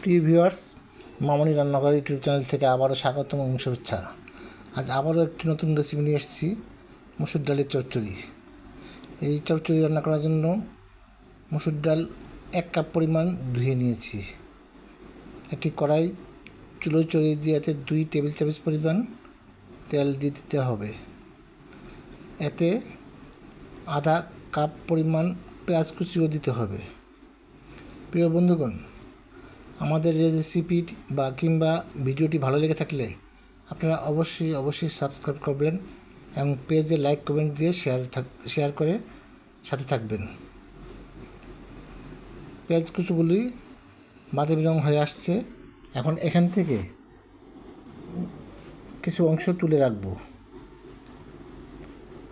প্রিয় ভিউয়ার্স, মামনি রান্নাঘর YouTube channel থেকে আবারও স্বাগতম এবং শুভেচ্ছা। আজ আবারও একটি নতুন রেসিপি নিয়ে এসেছি, মসুর ডালের চচ্চড়ি। এই চচ্চড়ি রান্না করার জন্য মসুর ডাল 1 কাপ পরিমাণ ধুয়ে নিয়েছি। একটি কড়াই চুলোয় চড়িয়ে দিয়ে এতে 2 টেবিল চামচ পরিমাণ তেল দিয়ে দিতে হবে। এতে আধা কাপ পরিমাণ পেঁয়াজ কুচিও দিতে হবে। প্রিয় বন্ধুগণ, আমাদের রেসিপি বা কিংবা ভিডিওটি ভালো লেগে থাকলে আপনারা অবশ্যই সাবস্ক্রাইব করবেন এবং পেজে লাইক কমেন্ট দিয়ে শেয়ার করে সাথে থাকবেন। পেঁয়াজ কুচিগুলি বাদামি রং হয়ে আসছে। এখন এখান থেকে কিছু অংশ তুলে রাখব,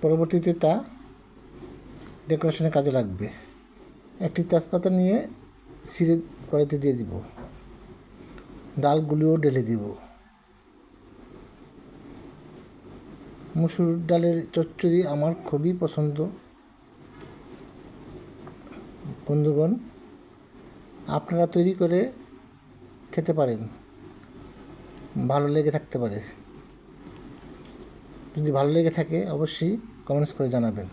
পরবর্তীতে তা ডেকোরেশনের কাজে লাগবে। একটি তেজপাতা নিয়ে ছিঁড়ে কড়াইতে দিয়ে দিব, ডালগুলিও ঢেলে দিব। মসুর ডালের চচ্চড়ি আমার খুবই পছন্দ। বন্ধুগণ, আপনারা তৈরি করে খেতে পারেন, ভালো লেগে থাকতে পারে। যদি ভালো লেগে থাকে অবশ্যই কমেন্টস করে জানাবেন।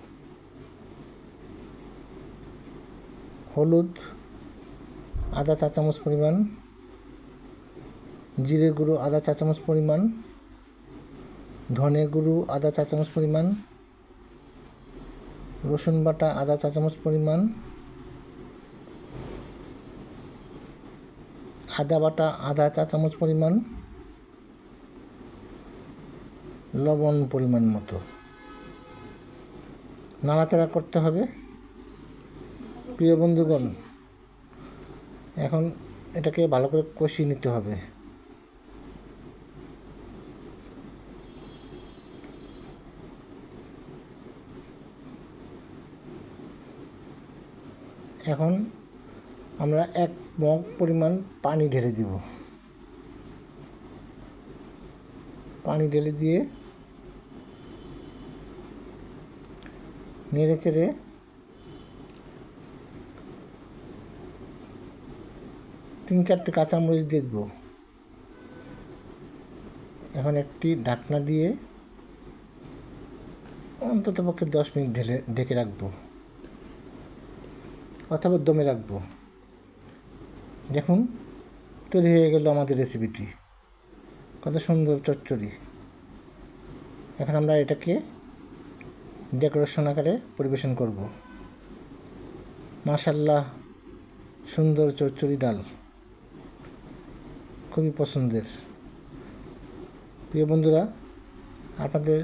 হলুদ আধা চা চামচ পরিমাণ, জিরে গুঁড়ো আধা চা চামচ পরিমাণ, ধনে গুঁড়ো আধা চা চামচ পরিমাণ, রসুন বাটা আধা চা চামচ পরিমাণ, আদা বাটা আধা চা চামচ পরিমাণ, লবণ পরিমাণ মতো। নাড়াচাড়া করতে হবে। প্রিয় বন্ধুগণ, এখন এটাকে ভালো করে কষিয়ে নিতে হবে। এখন আমরা 1 মগ পরিমাণ পানি ঢেলে দিব। পানি ঢেলে দিয়ে নেড়ে চেড়ে 3-4টে কাঁচামরিচ দিয়ে দেবো। এখন একটি ঢাকনা দিয়ে অন্ততপক্ষে 10 মিনিট ঢেকে রাখবো অথবা দমে রাখবো। দেখুন, তৈরি হয়ে গেল আমাদের রেসিপিটি। কত সুন্দর চচ্চড়ি। এখন আমরা এটাকে ডেকোরেশন আকারে পরিবেশন করব। মাশাআল্লাহ, সুন্দর চচ্চড়ি ডাল খুবই পছন্দের। প্রিয় বন্ধুরা, আপনাদের